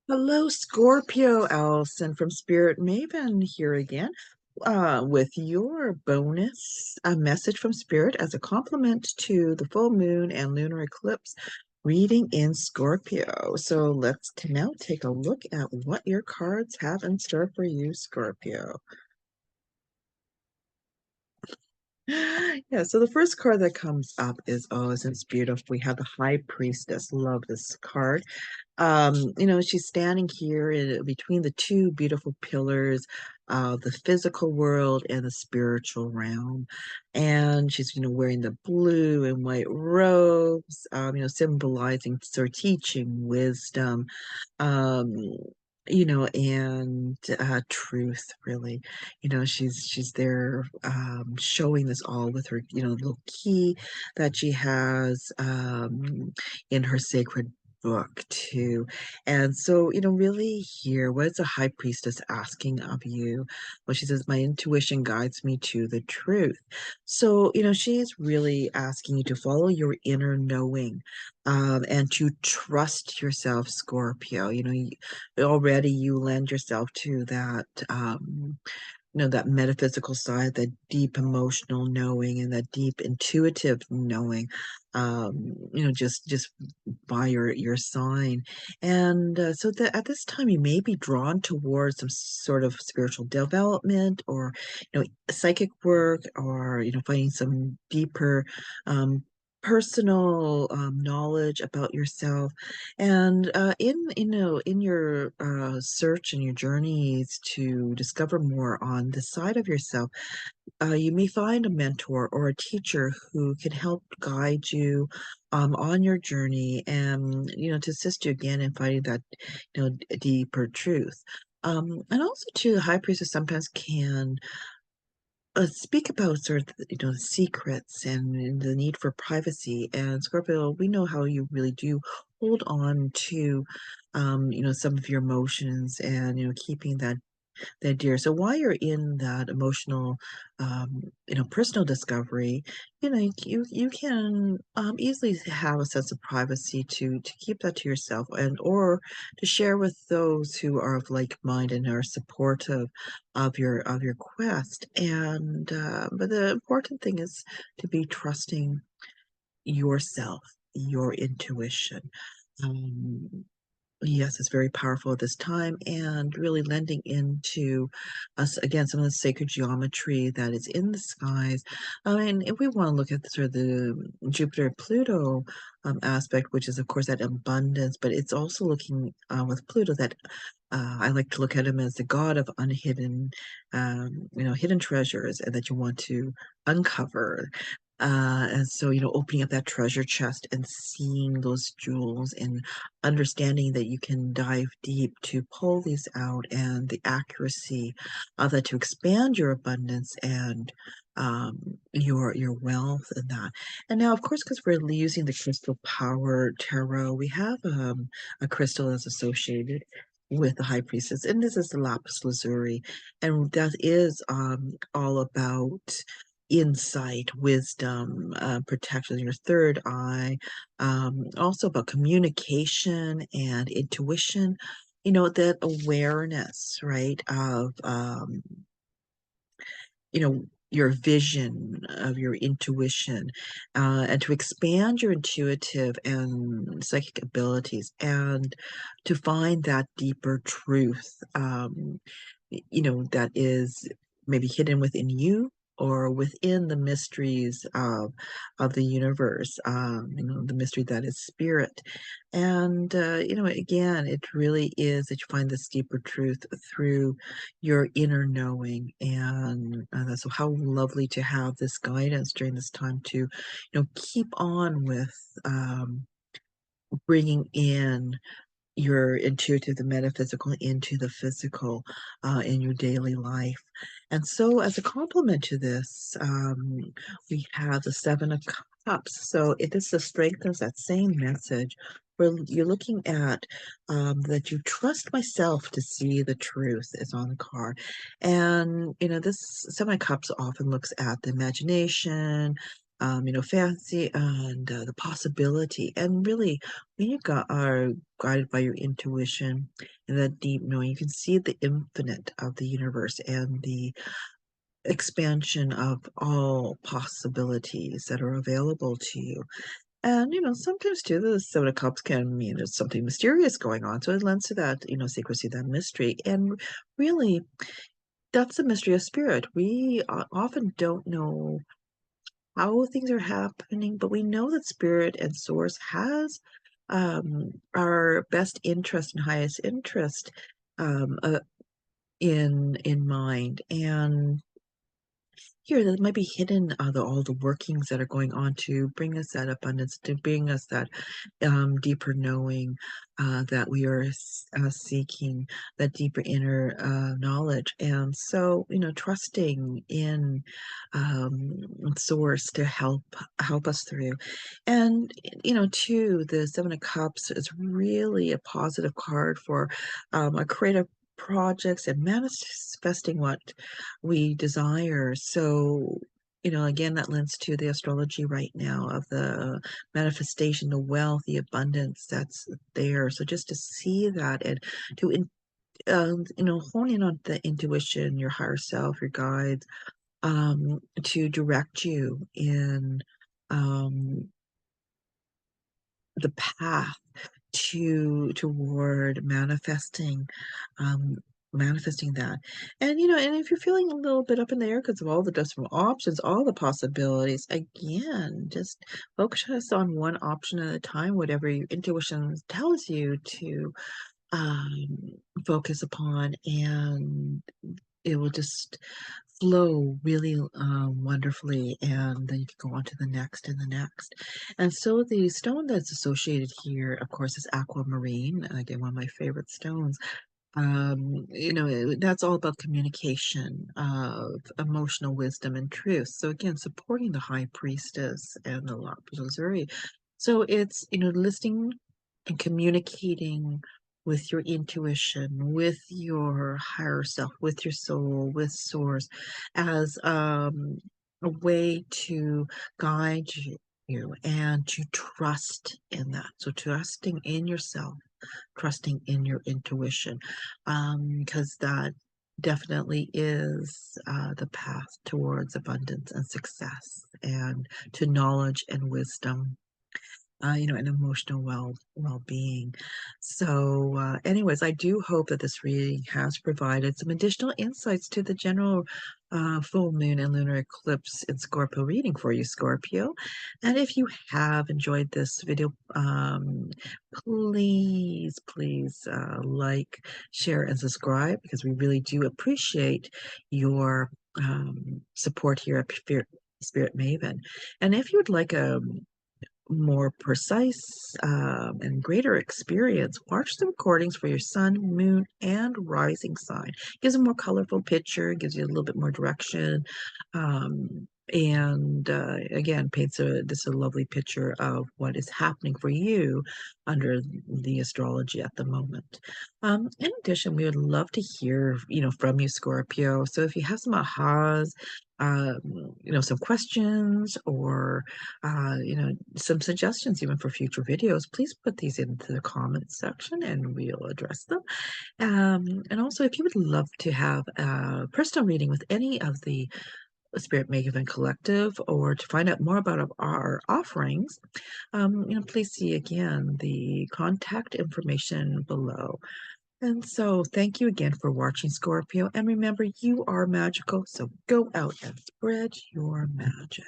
Hello, Scorpio. Allyson from Spirit Maven here again with your bonus message from Spirit as a complement to the full moon and lunar eclipse reading in Scorpio. So let's now take a look at what your cards have in store for you, Scorpio. Yeah, so the first card that comes up is, oh, isn't it beautiful? We have the High Priestess. Love this card. She's standing here between the two beautiful pillars of the physical world and the spiritual realm. And she's, wearing the blue and white robes, symbolizing sort of teaching, wisdom, um, and truth, really. She's there showing this all with her, little key that she has in her sacred book too. And so, really here, what is the high priestess asking of you? Well, she says, my intuition guides me to the truth. So, she's really asking you to follow your inner knowing, and to trust yourself, Scorpio. Already you lend yourself to that, that metaphysical side, that deep emotional knowing and that deep intuitive knowing, just by your sign. And so that at this time you may be drawn towards some sort of spiritual development, or psychic work, or finding some deeper personal knowledge about yourself. And in your search and your journeys to discover more on the side of yourself, you may find a mentor or a teacher who can help guide you on your journey, and to assist you again in finding that deeper truth. And also too, the high priestess sometimes can speak about sort of, secrets and the need for privacy. And Scorpio, we know how you really do hold on to, some of your emotions, and, keeping that dear. So while you're in that emotional, personal discovery, you can easily have a sense of privacy to keep that to yourself, and or to share with those who are of like mind and are supportive of your quest. And but the important thing is to be trusting yourself, your intuition. Um, Yes, it's very powerful at this time, and really lending into us again some of the sacred geometry that is in the skies. I mean, if we want to look at sort of the Jupiter-Pluto aspect, which is of course that abundance, but it's also looking with Pluto that I like to look at him as the god of unhidden, hidden treasures, and that you want to uncover. And so, opening up that treasure chest and seeing those jewels, and understanding that you can dive deep to pull these out, and the accuracy of that to expand your abundance and your wealth and that. And now, of course, because we're using the crystal power tarot, we have a crystal that's associated with the high priestess, and this is the lapis lazuli, and that is all about insight, wisdom, protection, your third eye, also about communication and intuition, that awareness, right, of, your vision, of your intuition, and to expand your intuitive and psychic abilities, and to find that deeper truth, that is maybe hidden within you, or within the mysteries of the universe, the mystery that is spirit. And, again, it really is that you find this deeper truth through your inner knowing. And so how lovely to have this guidance during this time to, keep on with bringing in your intuitive, the metaphysical into the physical in your daily life. And so, as a complement to this, we have the Seven of Cups. So, this strengthens that same message where you're looking at that you trust myself to see the truth is on the card. And, this Seven of Cups often looks at the imagination, fancy and the possibility. And really, when are guided by your intuition and that deep knowing, you can see the infinite of the universe and the expansion of all possibilities that are available to you. And, sometimes too, the Seven of Cups can mean there's something mysterious going on. So it lends to that, secrecy, that mystery. And really, that's the mystery of spirit. We often don't know how things are happening, but we know that spirit and source has our best interest and highest interest um, uh, in mind. And here, that might be hidden, all the workings that are going on to bring us that abundance, to bring us that deeper knowing that we are seeking, that deeper inner knowledge. And so, trusting in Source to help us through. And, too, the Seven of Cups is really a positive card for a creative projects and manifesting what we desire. So, again, that lends to the astrology right now of the manifestation, the wealth, the abundance that's there. So just to see that and to, hone in on the intuition, your higher self, your guides, to direct you in um, the path toward um manifesting that. And and if you're feeling a little bit up in the air because of all the different options, all the possibilities, again, just focus on one option at a time, whatever your intuition tells you to um focus upon, and it will just flow really wonderfully, and then you can go on to the next and the next. And so the stone that's associated here, of course, is aquamarine. Again, one of my favorite stones. That's all about communication of emotional wisdom and truth. So again, supporting the high priestess and the lapis lazuli. So it's, listening and communicating with your intuition, with your higher self, with your soul, with source, as a way to guide you and to trust in that. So trusting in yourself, trusting in your intuition, because that definitely is the path towards abundance and success and to knowledge and wisdom, and emotional well-being. So, anyways, I do hope that this reading has provided some additional insights to the general full moon and lunar eclipse in Scorpio reading for you, Scorpio. And if you have enjoyed this video, please like, share, and subscribe, because we really do appreciate your support here at Spirit Maven. And if you would like a more precise and greater experience, watch the recordings for your sun, moon, and rising sign. Gives a more colorful picture, gives you a little bit more direction, and again, paints a lovely picture of what is happening for you under the astrology at the moment. In addition, we would love to hear, from you, Scorpio. So if you have some ahas, some questions, or some suggestions even for future videos, please put these into the comments section and we'll address them. And also, if you would love to have a personal reading with any of the Spirit Maven Collective, or to find out more about our offerings, please see again the contact information below. And so thank you again for watching, Scorpio. And remember, you are magical, so go out and spread your magic.